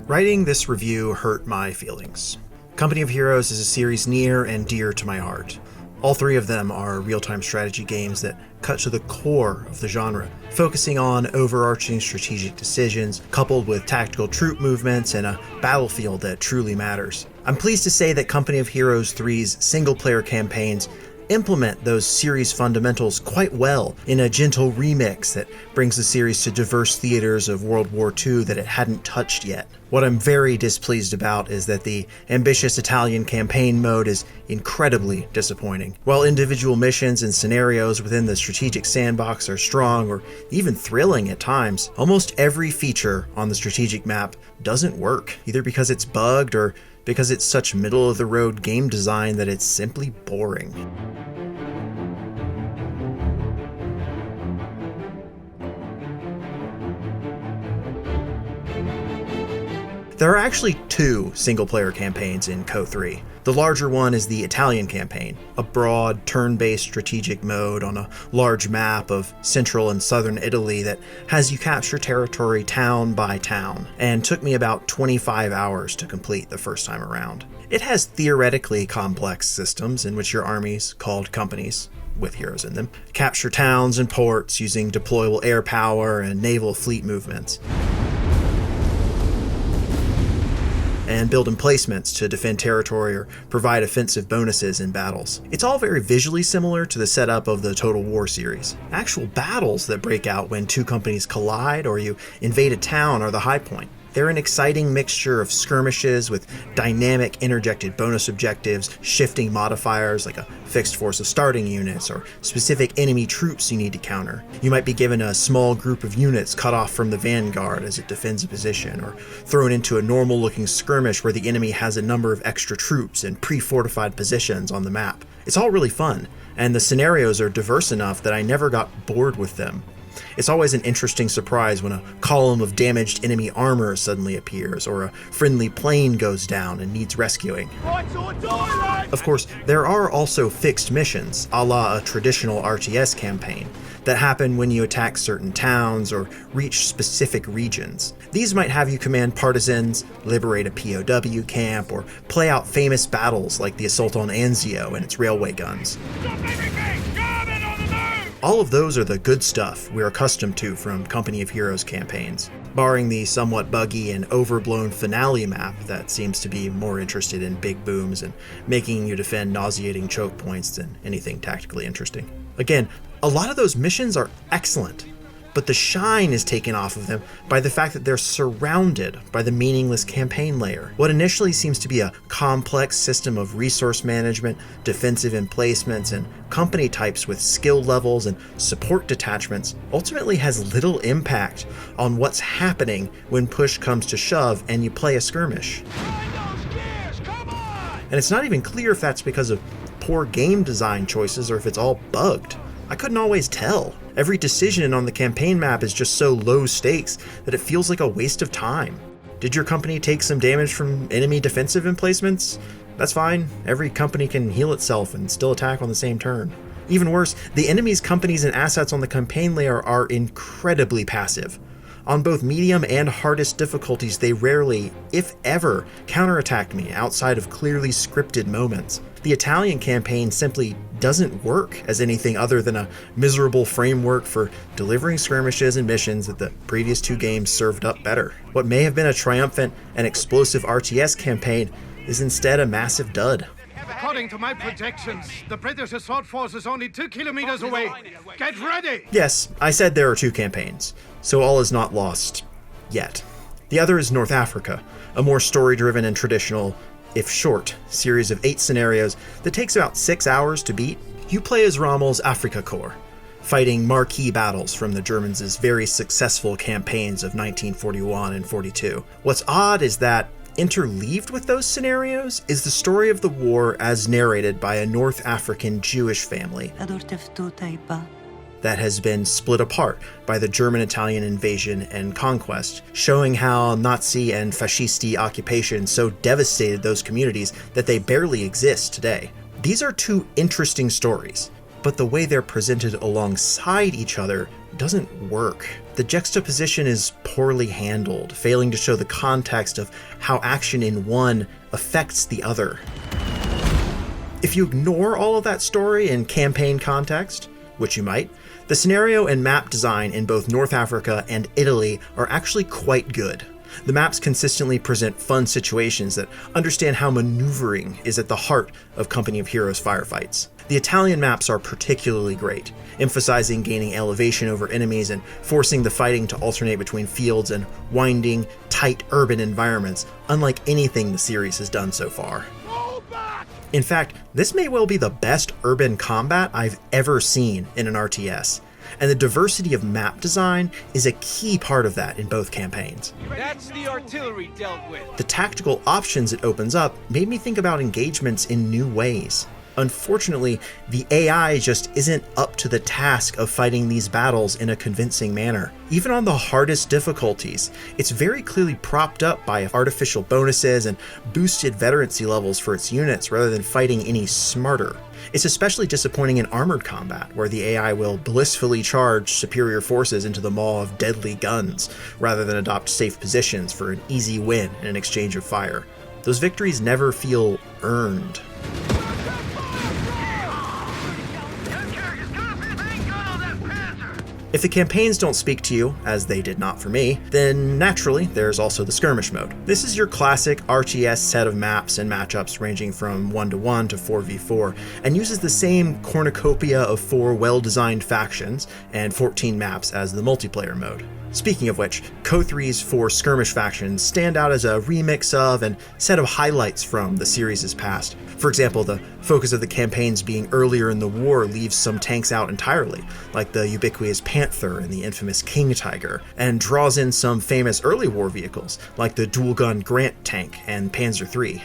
Writing this review hurt my feelings. Company of Heroes is a series near and dear to my heart. All three of them are real-time strategy games that cut to the core of the genre, focusing on overarching strategic decisions coupled with tactical troop movements and a battlefield that truly matters. I'm pleased to say that Company of Heroes 3's single-player campaigns implement those series fundamentals quite well in a gentle remix that brings the series to diverse theaters of World War II that it hadn't touched yet. What I'm very displeased about is that the ambitious Italian campaign mode is incredibly disappointing. While individual missions and scenarios within the strategic sandbox are strong or even thrilling at times, almost every feature on the strategic map doesn't work, either because it's bugged or because it's such middle-of-the-road game design that it's simply boring. There are actually two single-player campaigns in KO3. The larger one is the Italian campaign, a broad, turn-based strategic mode on a large map of central and southern Italy that has you capture territory town by town, and took me about 25 hours to complete the first time around. It has theoretically complex systems in which your armies, called companies, with heroes in them, capture towns and ports using deployable air power and naval fleet movements, and build emplacements to defend territory or provide offensive bonuses in battles. It's all very visually similar to the setup of the Total War series. Actual battles that break out when two companies collide or you invade a town are the high point. They're an exciting mixture of skirmishes with dynamic interjected bonus objectives, shifting modifiers like a fixed force of starting units, or specific enemy troops you need to counter. You might be given a small group of units cut off from the vanguard as it defends a position, or thrown into a normal-looking skirmish where the enemy has a number of extra troops and pre-fortified positions on the map. It's all really fun, and the scenarios are diverse enough that I never got bored with them. It's always an interesting surprise when a column of damaged enemy armor suddenly appears, or a friendly plane goes down and needs rescuing. Of course, there are also fixed missions, a la a traditional RTS campaign, that happen when you attack certain towns or reach specific regions. These might have you command partisans, liberate a POW camp, or play out famous battles like the assault on Anzio and its railway guns. All of those are the good stuff we're accustomed to from Company of Heroes campaigns, barring the somewhat buggy and overblown finale map that seems to be more interested in big booms and making you defend nauseating choke points than anything tactically interesting. Again, a lot of those missions are excellent, but the shine is taken off of them by the fact that they're surrounded by the meaningless campaign layer. What initially seems to be a complex system of resource management, defensive emplacements, and company types with skill levels and support detachments ultimately has little impact on what's happening when push comes to shove and you play a skirmish. And it's not even clear if that's because of poor game design choices or if it's all bugged. I couldn't always tell. Every decision on the campaign map is just so low stakes that it feels like a waste of time. Did your company take some damage from enemy defensive emplacements? That's fine. Every company can heal itself and still attack on the same turn. Even worse, the enemy's companies and assets on the campaign layer are incredibly passive. On both medium and hardest difficulties, they rarely, if ever, counterattack me outside of clearly scripted moments. The Italian campaign simply doesn't work as anything other than a miserable framework for delivering skirmishes and missions that the previous two games served up better. What may have been a triumphant and explosive RTS campaign is instead a massive dud. According to my projections, the British assault force is only 2 kilometers away. Get ready! Yes, I said there are two campaigns, so all is not lost. Yet. The other is North Africa, a more story-driven and traditional, if short, series of 8 scenarios that takes about 6 hours to beat. You play as Rommel's Afrika Korps, fighting marquee battles from the Germans' very successful campaigns of 1941 and 42. What's odd is that interleaved with those scenarios is the story of the war as narrated by a North African Jewish family that has been split apart by the German-Italian invasion and conquest, showing how Nazi and fascisti occupation so devastated those communities that they barely exist today. These are two interesting stories, but the way they're presented alongside each other doesn't work. the juxtaposition is poorly handled, failing to show the context of how action in one affects the other. If you ignore all of that story and campaign context, which you might, the scenario and map design in both North Africa and Italy are actually quite good. The maps consistently present fun situations that understand how maneuvering is at the heart of Company of Heroes firefights. The Italian maps are particularly great, emphasizing gaining elevation over enemies and forcing the fighting to alternate between fields and winding, tight urban environments, unlike anything the series has done so far. In fact, this may well be the best urban combat I've ever seen in an RTS, and the diversity of map design is a key part of that in both campaigns. That's the artillery dealt with. The tactical options it opens up made me think about engagements in new ways. Unfortunately, the AI just isn't up to the task of fighting these battles in a convincing manner. Even on the hardest difficulties, it's very clearly propped up by artificial bonuses and boosted veterancy levels for its units rather than fighting any smarter. It's especially disappointing in armored combat, where the AI will blissfully charge superior forces into the maw of deadly guns, rather than adopt safe positions for an easy win in an exchange of fire. Those victories never feel earned. If the campaigns don't speak to you, as they did not for me, then naturally there's also the skirmish mode. This is your classic RTS set of maps and matchups ranging from 1-1 to 4v4, and uses the same cornucopia of 4 well-designed factions and 14 maps as the multiplayer mode. Speaking of which, KO3's 4 skirmish factions stand out as a remix of and set of highlights from the series' past. For example, the focus of the campaigns being earlier in the war leaves some tanks out entirely, like the ubiquitous Panther and the infamous King Tiger, and draws in some famous early war vehicles, like the dual-gun Grant tank and Panzer III.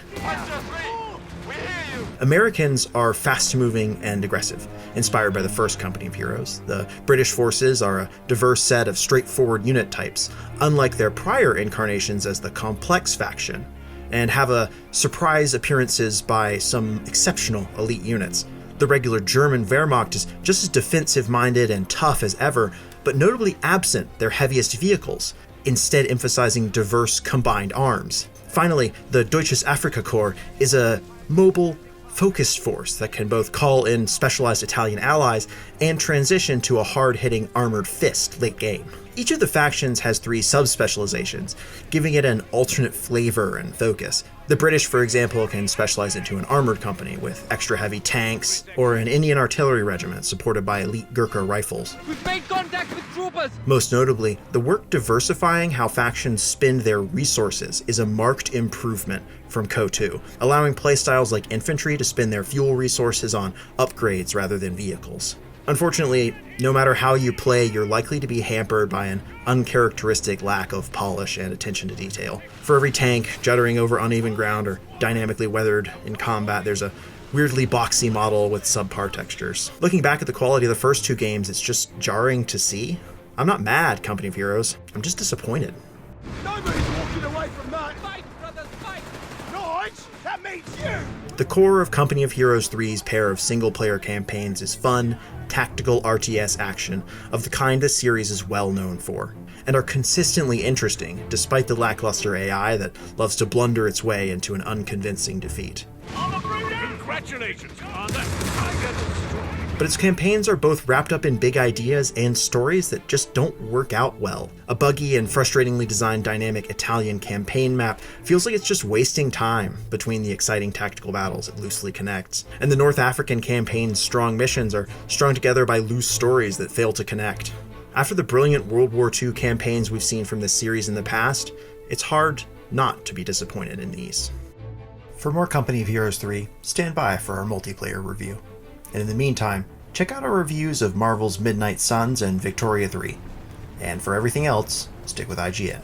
Americans are fast-moving and aggressive, inspired by the first Company of Heroes. The British forces are a diverse set of straightforward unit types, unlike their prior incarnations as the Complex faction, and have a surprise appearances by some exceptional elite units. The regular German Wehrmacht is just as defensive-minded and tough as ever, but notably absent their heaviest vehicles, instead emphasizing diverse combined arms. Finally, the Deutsches Afrikakorps is a mobile, focused force that can both call in specialized Italian allies and transition to a hard-hitting armored fist late game. Each of the factions has 3 sub-specializations, giving it an alternate flavor and focus. The British, for example, can specialize into an armored company with extra heavy tanks, or an Indian artillery regiment supported by elite Gurkha rifles. We've made contact with troopers! Most notably, the work diversifying how factions spend their resources is a marked improvement from KO2, allowing playstyles like infantry to spend their fuel resources on upgrades rather than vehicles. Unfortunately, no matter how you play, you're likely to be hampered by an uncharacteristic lack of polish and attention to detail. For every tank juddering over uneven ground or dynamically weathered in combat, there's a weirdly boxy model with subpar textures. Looking back at the quality of the first 2 games, it's just jarring to see. I'm not mad, Company of Heroes. I'm just disappointed. Nobody's walking away from that. Fight, brothers, fight! Nige, that means you. The core of Company of Heroes 3's pair of single-player campaigns is fun, tactical RTS action of the kind this series is well known for, and are consistently interesting despite the lackluster AI that loves to blunder its way into an unconvincing defeat. Congratulations, Commander. But its campaigns are both wrapped up in big ideas and stories that just don't work out well. A buggy and frustratingly designed dynamic Italian campaign map feels like it's just wasting time between the exciting tactical battles it loosely connects, and the North African campaign's strong missions are strung together by loose stories that fail to connect. After the brilliant World War II campaigns we've seen from this series in the past, it's hard not to be disappointed in these. For more Company of Heroes 3, stand by for our multiplayer review. And in the meantime, check out our reviews of Marvel's Midnight Suns and Victoria 3. And for everything else, stick with IGN.